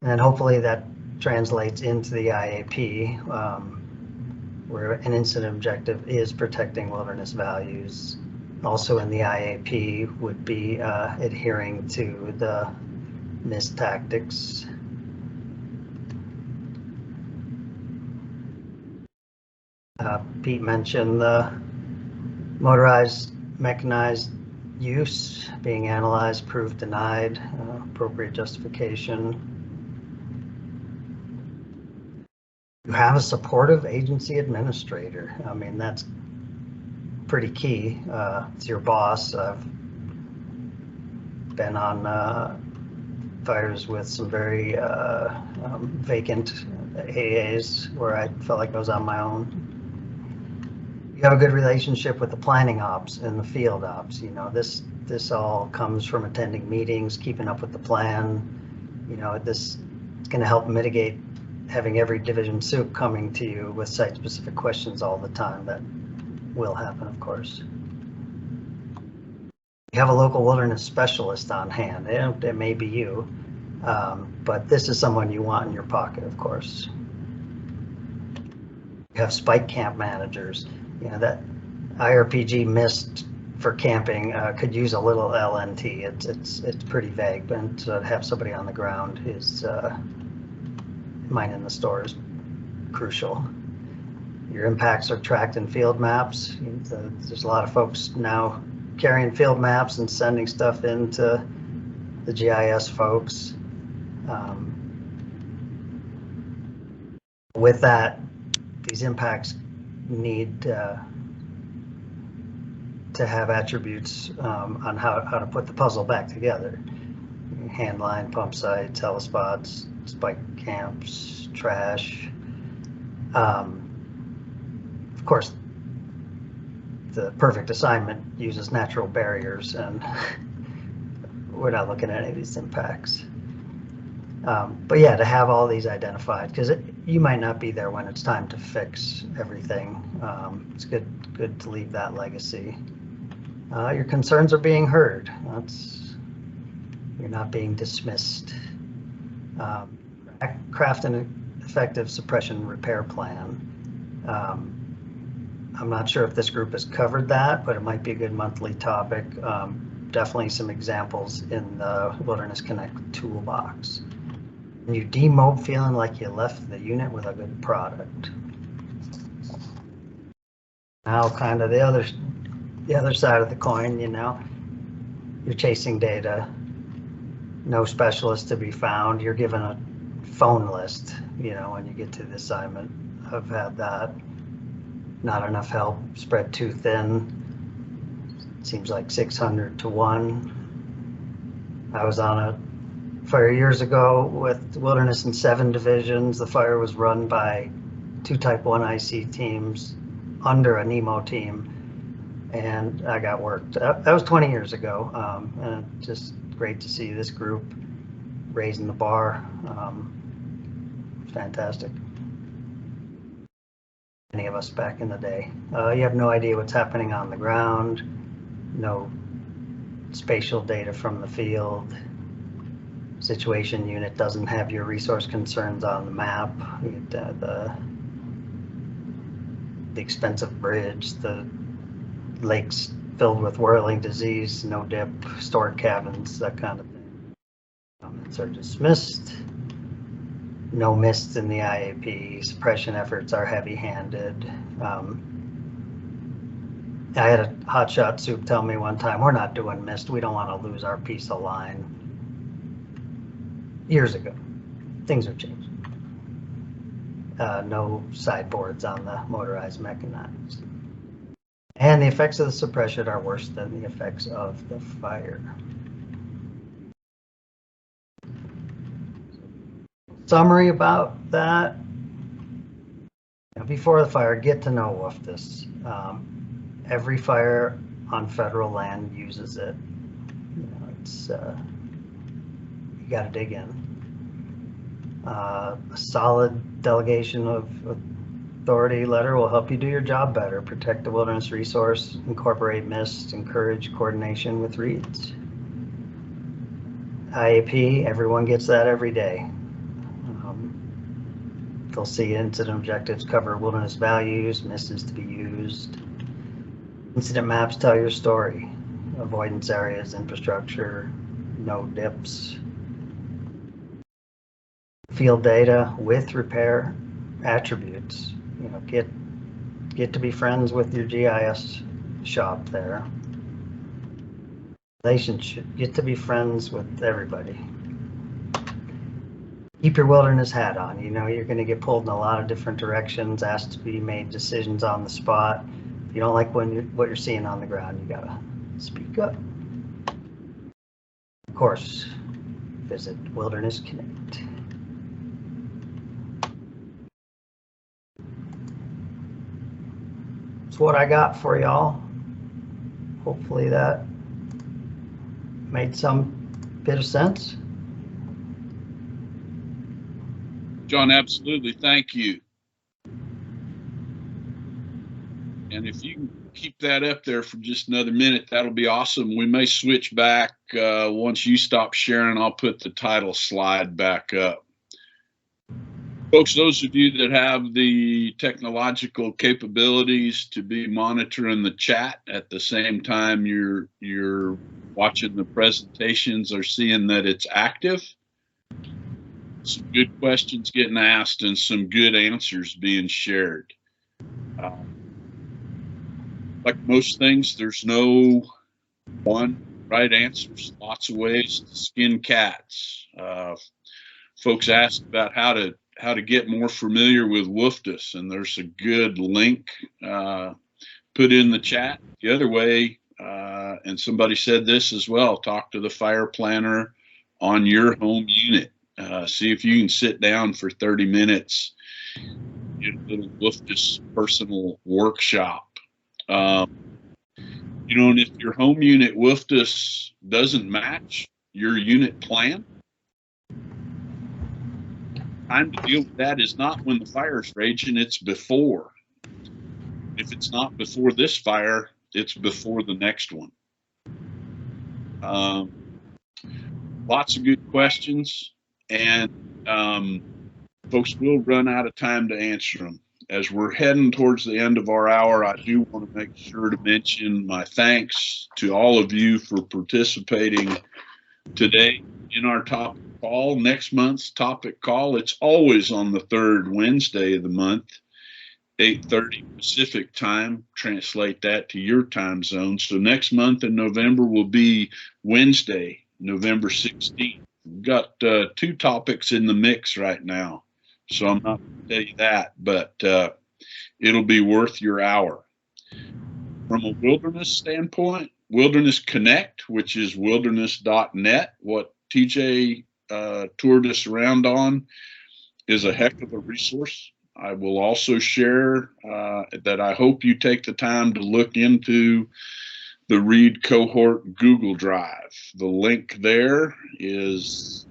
And hopefully that translates into the IAP, where an incident objective is protecting wilderness values. Also in the IAP would be adhering to the NIST tactics. Pete mentioned the motorized, mechanized use being analyzed, proved, denied, appropriate justification. You have a supportive agency administrator. I mean, that's pretty key. It's your boss. I've been on fires with some very vacant AAs where I felt like I was on my own. You have a good relationship with the planning ops and the field ops. You know, this all comes from attending meetings, keeping up with the plan. You know, this is going to help mitigate having every division soup coming to you with site-specific questions all the time. That will happen, of course. You have a local wilderness specialist on hand. It may be you, but this is someone you want in your pocket, of course. You have spike camp managers. You know, that IRPG missed for camping could use a little LNT. It's pretty vague, but to have somebody on the ground is minding the store is crucial. Your impacts are tracked in field maps. There's a lot of folks now carrying field maps and sending stuff into the GIS folks. With that, these impacts need to have attributes on how to put the puzzle back together. Handline, pump site, telespots, spike camps, trash. Of course, the perfect assignment uses natural barriers, and we're not looking at any of these impacts. But yeah, to have all these identified, because you might not be there when it's time to fix everything. It's good to leave that legacy. Your concerns are being heard. You're not being dismissed. Craft an effective suppression repair plan. I'm not sure if this group has covered that, but it might be a good monthly topic. Definitely some examples in the Wilderness Connect toolbox. And you demob feeling like you left the unit with a good product. Now, kind of the other side of the coin, you know, you're chasing data, no specialist to be found. You're given a phone list, you know, when you get to the assignment. I've had that. Not enough help, spread too thin. Seems like 600 to 1. I was on a fire years ago with Wilderness in 7 divisions. The fire was run by 2 Type 1 IC teams under a NEMO team, and I got worked. That was 20 years ago, and just great to see this group raising the bar. Fantastic. Any of us back in the day. You have no idea what's happening on the ground, no spatial data from the field. Situation unit doesn't have your resource concerns on the map. The expensive bridge, the lakes filled with whirling disease, no dip, stored cabins, that kind of thing. Comments are dismissed. No mist in the IAP. Suppression efforts are heavy-handed. I had a hotshot soup tell me one time, we're not doing mist. We don't want to lose our piece of line. Years ago, things are changing. No sideboards on the motorized mechanized. And the effects of the suppression are worse than the effects of the fire. Summary about that. Before the fire, get to know WFDS. Every fire on federal land uses it. It's you got to dig in. A solid delegation of authority letter will help you do your job better, protect the wilderness resource, incorporate MIST, encourage coordination with REITs. IAP, everyone gets that every day. They'll see incident objectives cover wilderness values, MIST is to be used. Incident maps tell your story. Avoidance areas, infrastructure, no dips. Field data with repair attributes. You know, get to be friends with your GIS shop there. Relationship, get to be friends with everybody. Keep your wilderness hat on. You know, you're going to get pulled in a lot of different directions, asked to be made decisions on the spot. If you don't like what you're seeing on the ground, you gotta speak up. Of course, visit Wilderness Connect. That's what I got for y'all. Hopefully that made some bit of sense. John, absolutely. Thank you. And if you can keep that up there for just another minute, that'll be awesome. We may switch back once you stop sharing. I'll put the title slide back up. Folks, those of you that have the technological capabilities to be monitoring the chat at the same time you're watching the presentations are seeing that it's active. Some good questions getting asked and some good answers being shared. Like most things, there's no one right answer. Lots of ways to skin cats. Folks asked about how to get more familiar with WFDS, and there's a good link put in the chat. The other way, and somebody said this as well, talk to the fire planner on your home unit. See if you can sit down for 30 minutes, get a little WFDS personal workshop. You know, and if your home unit WFDS doesn't match your unit plan, time to deal with that is not when the fire's raging, it's before. If it's not before this fire, it's before the next one. Lots of good questions, and folks will run out of time to answer them. As we're heading towards the end of our hour, I do want to make sure to mention my thanks to all of you for participating today in our topic call. Next month's topic call, it's always on the third Wednesday of the month, 8:30 Pacific time. Translate that to your time zone. So next month in November will be Wednesday, November 16th. We've got 2 topics in the mix right now, so I'm not going to tell you that, but it'll be worth your hour. From a wilderness standpoint, Wilderness Connect, which is wilderness.net, what TJ toured us around on, is a heck of a resource. I will also share that I hope you take the time to look into the Read Cohort Google Drive. The link there is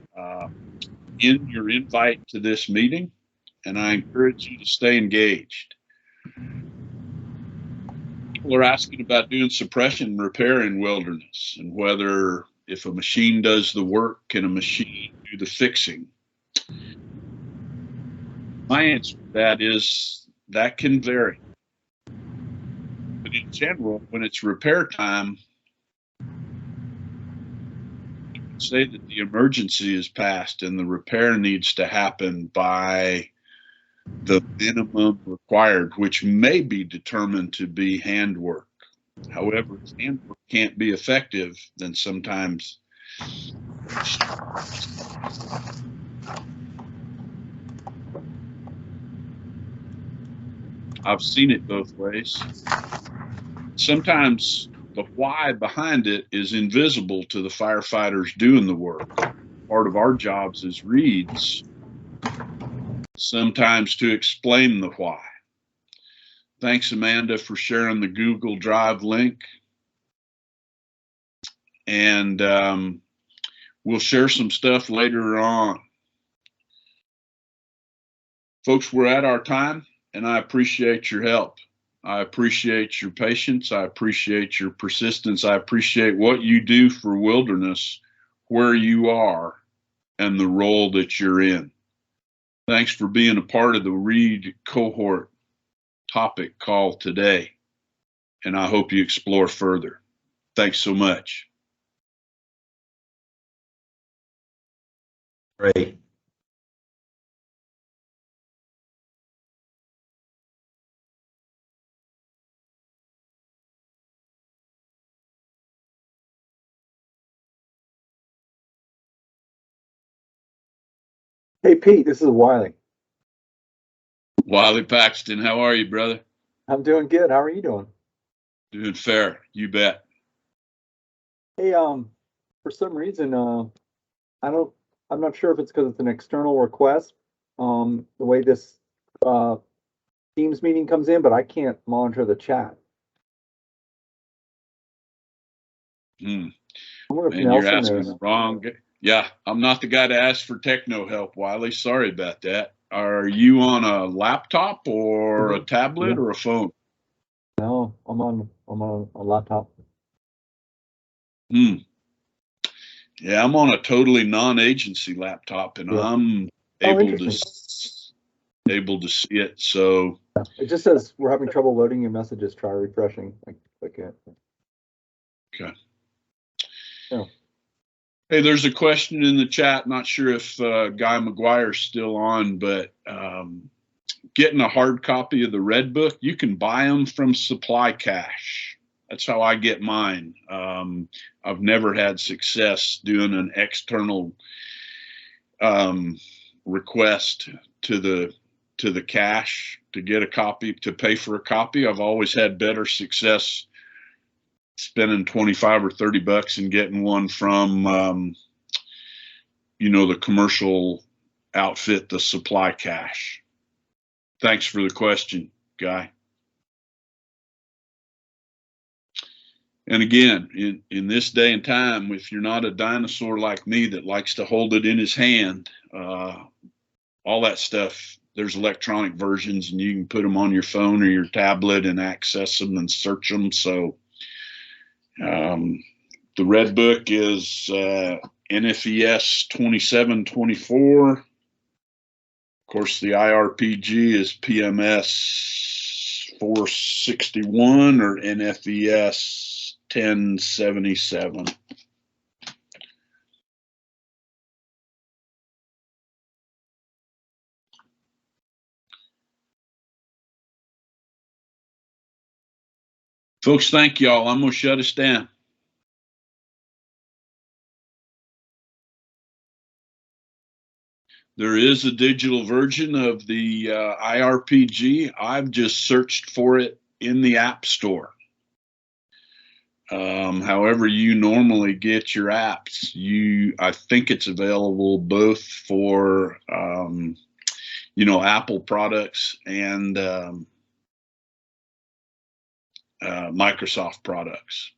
in your invite to this meeting, and I encourage you to stay engaged. People are asking about doing suppression repair in wilderness and whether if a machine does the work, can a machine do the fixing? My answer to that is that can vary. But in general, when it's repair time, you can say that the emergency is passed and the repair needs to happen by the minimum required, which may be determined to be handwork. However, if handwork can't be effective, then sometimes I've seen it both ways. Sometimes the why behind it is invisible to the firefighters doing the work. Part of our jobs as reads sometimes to explain the why. Thanks, Amanda, for sharing the Google Drive link. And we'll share some stuff later on. Folks, we're at our time, and I appreciate your help. I appreciate your patience. I appreciate your persistence. I appreciate what you do for wilderness, where you are, and the role that you're in. Thanks for being a part of the Read Cohort topic call today, and I hope you explore further. Thanks so much. Great. Hey, Pete, this is Wiley. Wiley Paxton, how are you, brother? I'm doing good. How are you doing? Doing fair, you bet. Hey, for some reason, I'm not sure if it's because it's an external request, the way this Teams meeting comes in, but I can't monitor the chat. Man, I wonder if you're Nelson asking is. the wrong. Yeah, I'm not the guy to ask for techno help, Wiley. Sorry about that. Are you on a laptop or a tablet or a phone? No, I'm on a laptop. Yeah, I'm on a totally non-agency laptop, and I'm able to able to see it. So It just says we're having trouble loading your messages. Try refreshing. I click it. okay. Yeah. Hey, there's a question in the chat. Not sure if Guy McGuire's still on, but getting a hard copy of the Red Book, you can buy them from Supply Cache. That's how I get mine. I've never had success doing an external request to the cache to get a copy, to pay for a copy. I've always had better success spending 25 or 30 bucks and getting one from, you know, the commercial outfit, the Supply Cache. Thanks for the question, Guy. And again, in this day and time, if you're not a dinosaur like me that likes to hold it in his hand, all that stuff, there's electronic versions and you can put them on your phone or your tablet and access them and search them. So the Red Book is NFES 2724. Of course, the IRPG is PMS 461 or NFES 1077. Folks, thank y'all. I'm going to shut us down. There is a digital version of the IRPG. I've just searched for it in the App Store. However you normally get your apps, I think it's available both for, you know, Apple products and Microsoft products.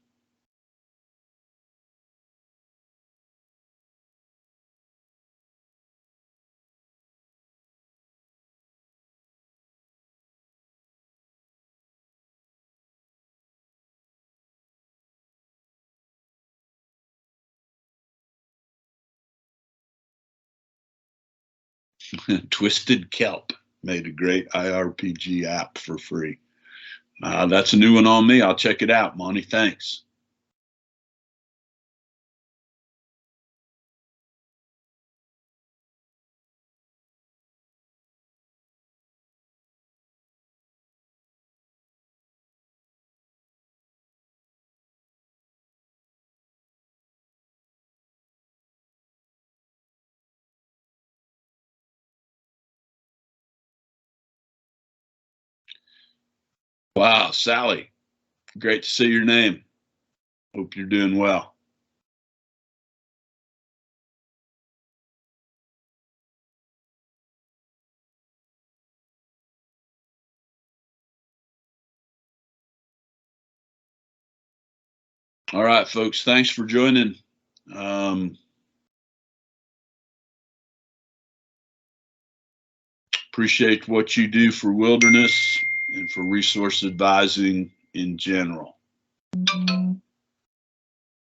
Twisted Kelp made a great IRPG app for free. That's a new one on me. I'll check it out, Monty. Thanks. Wow, Sally, great to see your name. Hope you're doing well. All right, folks, thanks for joining. Appreciate what you do for wilderness and for resource advising in general.